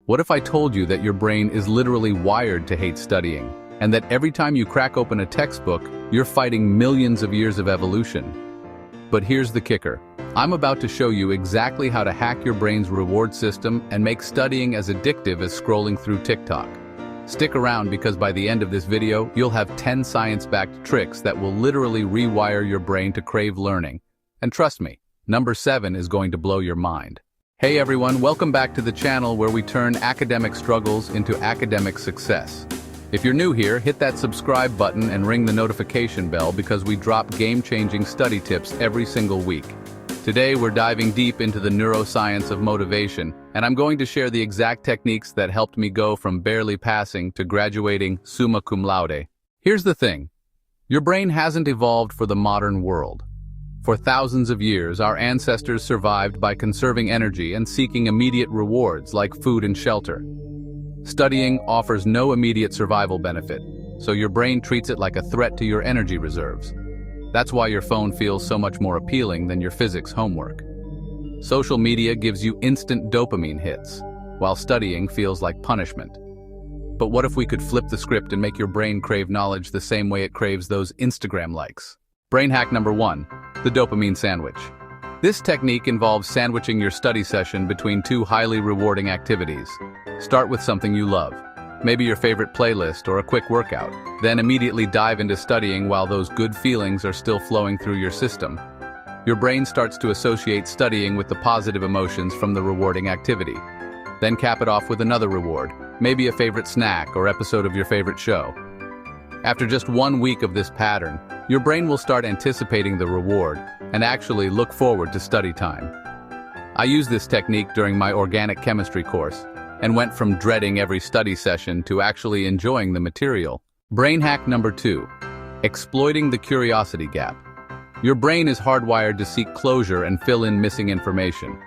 What if I told you that your brain is literally wired to hate studying, and that every time you crack open a textbook, you're fighting millions of years of evolution? But here's the kicker. I'm about to show you exactly how to hack your brain's reward system and make studying as addictive as scrolling through TikTok. Stick around because by the end of this video, you'll have 10 science-backed tricks that will literally rewire your brain to crave learning. And trust me, number 7 is going to blow your mind. Hey everyone, welcome back to the channel where we turn academic struggles into academic success. If you're new here, hit that subscribe button and ring the notification bell because we drop game-changing study tips every single week. Today we're diving deep into the neuroscience of motivation, and I'm going to share the exact techniques that helped me go from barely passing to graduating summa cum laude. Here's the thing. Your brain hasn't evolved for the modern world. For thousands of years, our ancestors survived by conserving energy and seeking immediate rewards like food and shelter. Studying offers no immediate survival benefit, so your brain treats it like a threat to your energy reserves. That's why your phone feels so much more appealing than your physics homework. Social media gives you instant dopamine hits, while studying feels like punishment. But what if we could flip the script and make your brain crave knowledge the same way it craves those Instagram likes? Brain hack number 1, the dopamine sandwich. This technique involves sandwiching your study session between two highly rewarding activities. Start with something you love, maybe your favorite playlist or a quick workout. Then immediately dive into studying while those good feelings are still flowing through your system. Your brain starts to associate studying with the positive emotions from the rewarding activity. Then cap it off with another reward, maybe a favorite snack or episode of your favorite show. After just 1 week of this pattern, your brain will start anticipating the reward and actually look forward to study time. I used this technique during my organic chemistry course and went from dreading every study session to actually enjoying the material. Brain hack number 2, exploiting the curiosity gap. Your brain is hardwired to seek closure and fill in missing information.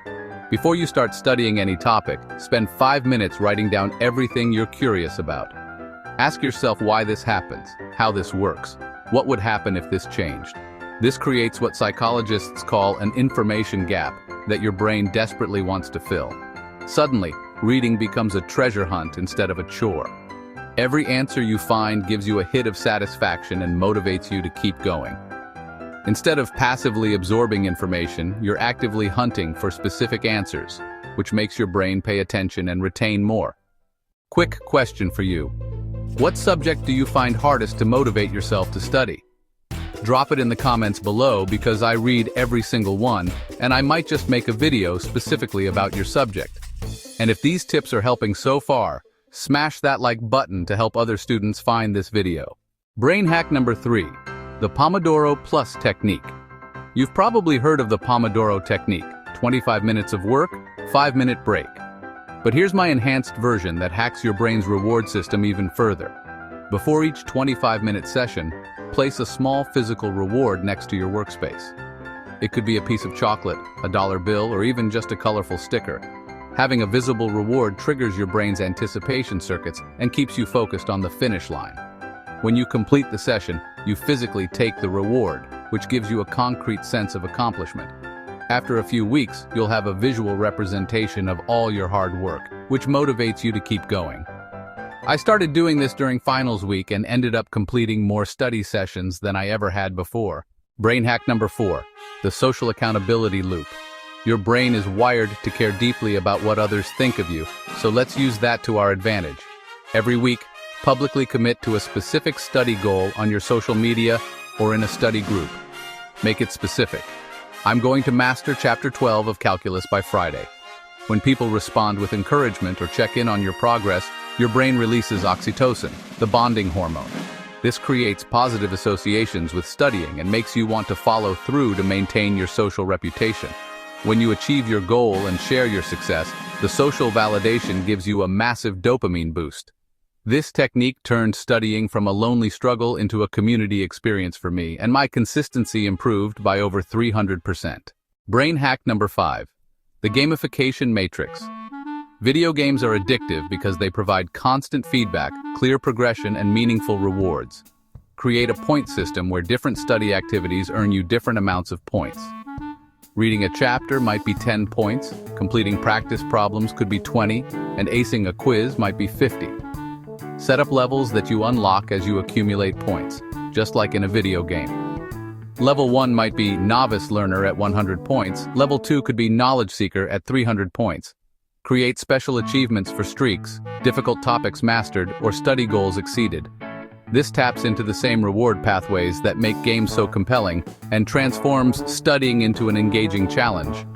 Before you start studying any topic, spend 5 minutes writing down everything you're curious about. Ask yourself why this happens, how this works, what would happen if this changed. This creates what psychologists call an information gap that your brain desperately wants to fill. Suddenly, reading becomes a treasure hunt instead of a chore. Every answer you find gives you a hit of satisfaction and motivates you to keep going. Instead of passively absorbing information, you're actively hunting for specific answers, which makes your brain pay attention and retain more. Quick question for you. What subject do you find hardest to motivate yourself to study? Drop it in the comments below because I read every single one, and I might just make a video specifically about your subject. And if these tips are helping so far, smash that like button to help other students find this video. Brain hack number 3, the Pomodoro Plus technique. You've probably heard of the Pomodoro technique, 25 minutes of work, 5-minute break. But here's my enhanced version that hacks your brain's reward system even further. Before each 25-minute session, place a small physical reward next to your workspace. It could be a piece of chocolate, a dollar bill, or even just a colorful sticker. Having a visible reward triggers your brain's anticipation circuits and keeps you focused on the finish line. When you complete the session, you physically take the reward, which gives you a concrete sense of accomplishment. After a few weeks, you'll have a visual representation of all your hard work, which motivates you to keep going. I started doing this during finals week and ended up completing more study sessions than I ever had before. Brain hack number 4, the social accountability loop. Your brain is wired to care deeply about what others think of you, so let's use that to our advantage. Every week, publicly commit to a specific study goal on your social media or in a study group. Make it specific. I'm going to master Chapter 12 of Calculus by Friday. When people respond with encouragement or check in on your progress, your brain releases oxytocin, the bonding hormone. This creates positive associations with studying and makes you want to follow through to maintain your social reputation. When you achieve your goal and share your success, the social validation gives you a massive dopamine boost. This technique turned studying from a lonely struggle into a community experience for me, and my consistency improved by over 300%. Brain hack number 5, the gamification matrix. Video games are addictive because they provide constant feedback, clear progression, and meaningful rewards. Create a point system where different study activities earn you different amounts of points. Reading a chapter might be 10 points, completing practice problems could be 20, and acing a quiz might be 50. Set up levels that you unlock as you accumulate points, just like in a video game. Level 1 might be Novice Learner at 100 points, Level 2 could be Knowledge Seeker at 300 points. Create special achievements for streaks, difficult topics mastered, or study goals exceeded. This taps into the same reward pathways that make games so compelling and transforms studying into an engaging challenge.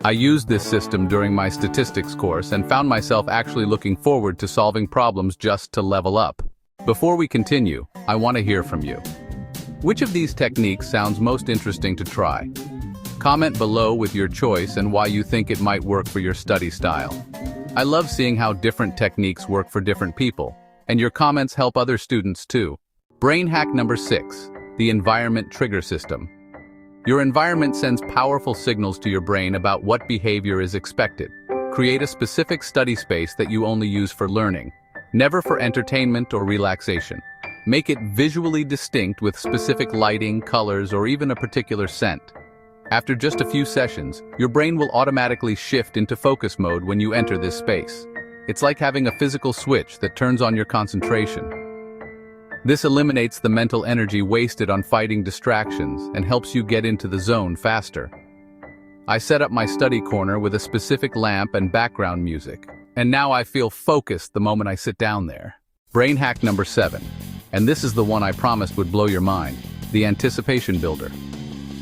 I used this system during my statistics course and found myself actually looking forward to solving problems just to level up. Before we continue, I want to hear from you. Which of these techniques sounds most interesting to try? Comment below with your choice and why you think it might work for your study style. I love seeing how different techniques work for different people, and your comments help other students too. Brain hack number 6, the environment trigger system. Your environment sends powerful signals to your brain about what behavior is expected. Create a specific study space that you only use for learning, never for entertainment or relaxation. Make it visually distinct with specific lighting, colors, or even a particular scent. After just a few sessions, your brain will automatically shift into focus mode when you enter this space. It's like having a physical switch that turns on your concentration. This eliminates the mental energy wasted on fighting distractions and helps you get into the zone faster. I set up my study corner with a specific lamp and background music, and now I feel focused the moment I sit down there. Brain hack number 7. And this is the one I promised would blow your mind, the anticipation builder.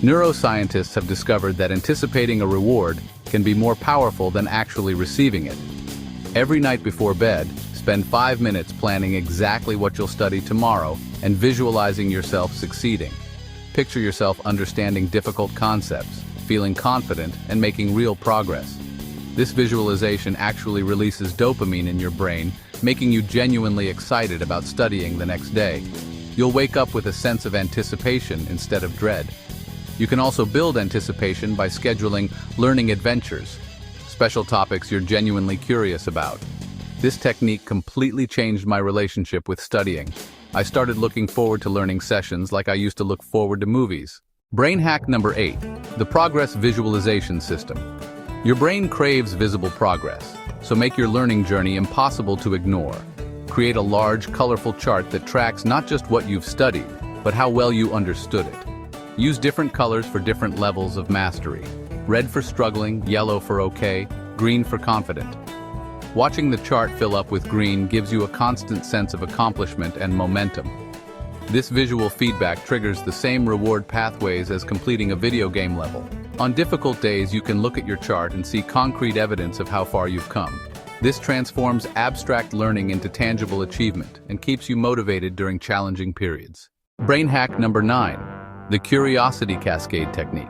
Neuroscientists have discovered that anticipating a reward can be more powerful than actually receiving it. Every night before bed, spend 5 minutes planning exactly what you'll study tomorrow and visualizing yourself succeeding. Picture yourself understanding difficult concepts, feeling confident, and making real progress. This visualization actually releases dopamine in your brain, making you genuinely excited about studying the next day. You'll wake up with a sense of anticipation instead of dread. You can also build anticipation by scheduling learning adventures, special topics you're genuinely curious about. This technique completely changed my relationship with studying. I started looking forward to learning sessions like I used to look forward to movies. Brain hack number 8, the progress visualization system. Your brain craves visible progress, so make your learning journey impossible to ignore. Create a large, colorful chart that tracks not just what you've studied, but how well you understood it. Use different colors for different levels of mastery. Red for struggling, yellow for okay, green for confident. Watching the chart fill up with green gives you a constant sense of accomplishment and momentum. This visual feedback triggers the same reward pathways as completing a video game level. On difficult days, you can look at your chart and see concrete evidence of how far you've come. This transforms abstract learning into tangible achievement and keeps you motivated during challenging periods. Brain hack number 9, the curiosity cascade technique.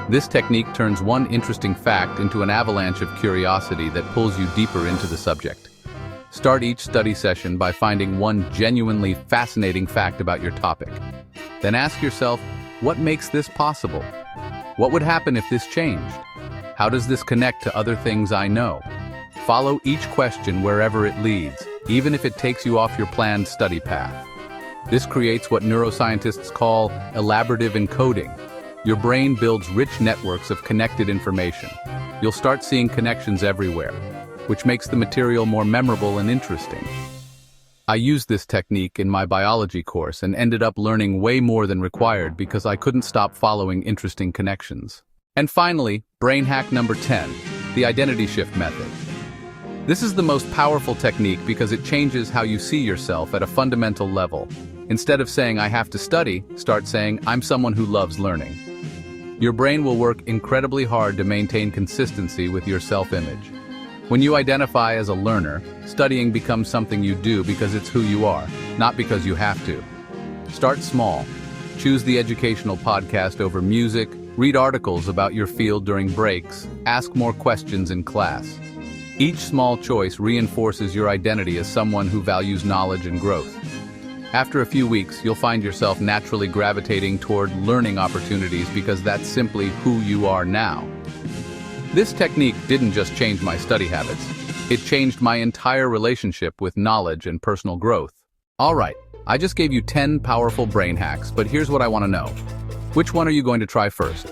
This technique turns one interesting fact into an avalanche of curiosity that pulls you deeper into the subject. Start each study session by finding one genuinely fascinating fact about your topic. Then ask yourself, what makes this possible? What would happen if this changed? How does this connect to other things I know? Follow each question wherever it leads, even if it takes you off your planned study path. This creates what neuroscientists call elaborative encoding. Your brain builds rich networks of connected information. You'll start seeing connections everywhere, which makes the material more memorable and interesting. I used this technique in my biology course and ended up learning way more than required because I couldn't stop following interesting connections. And finally, brain hack number 10, the identity shift method. This is the most powerful technique because it changes how you see yourself at a fundamental level. Instead of saying, I have to study, start saying, I'm someone who loves learning. Your brain will work incredibly hard to maintain consistency with your self-image. When you identify as a learner, studying becomes something you do because it's who you are, not because you have to. Start small. Choose the educational podcast over music, read articles about your field during breaks, ask more questions in class. Each small choice reinforces your identity as someone who values knowledge and growth. After a few weeks, you'll find yourself naturally gravitating toward learning opportunities because that's simply who you are now. This technique didn't just change my study habits, it changed my entire relationship with knowledge and personal growth. All right, I just gave you 10 powerful brain hacks, but here's what I want to know. Which one are you going to try first?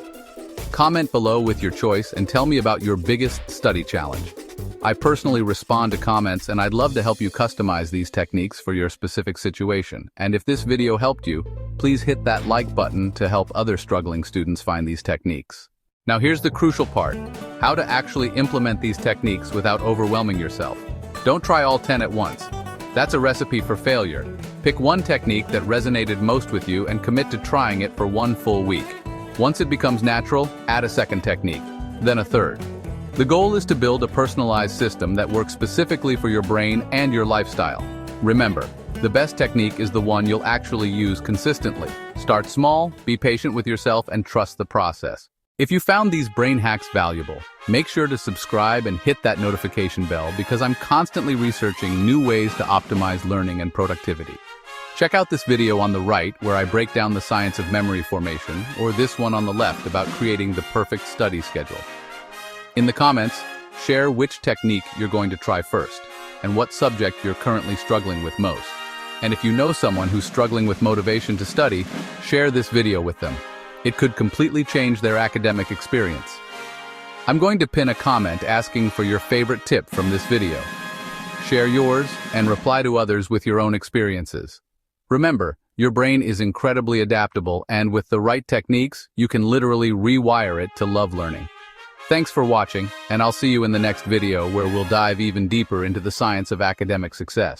Comment below with your choice and tell me about your biggest study challenge. I personally respond to comments and I'd love to help you customize these techniques for your specific situation. And if this video helped you, please hit that like button to help other struggling students find these techniques. Now here's the crucial part, how to actually implement these techniques without overwhelming yourself. Don't try all 10 at once. That's a recipe for failure. Pick one technique that resonated most with you and commit to trying it for 1 full week. Once it becomes natural, add a second technique, then a third. The goal is to build a personalized system that works specifically for your brain and your lifestyle. Remember, the best technique is the one you'll actually use consistently. Start small, be patient with yourself, and trust the process. If you found these brain hacks valuable, make sure to subscribe and hit that notification bell because I'm constantly researching new ways to optimize learning and productivity. Check out this video on the right where I break down the science of memory formation, or this one on the left about creating the perfect study schedule. In the comments, share which technique you're going to try first and what subject you're currently struggling with most. And if you know someone who's struggling with motivation to study, share this video with them. It could completely change their academic experience. I'm going to pin a comment asking for your favorite tip from this video. Share yours and reply to others with your own experiences. Remember, your brain is incredibly adaptable, and with the right techniques, you can literally rewire it to love learning. Thanks for watching, and I'll see you in the next video where we'll dive even deeper into the science of academic success.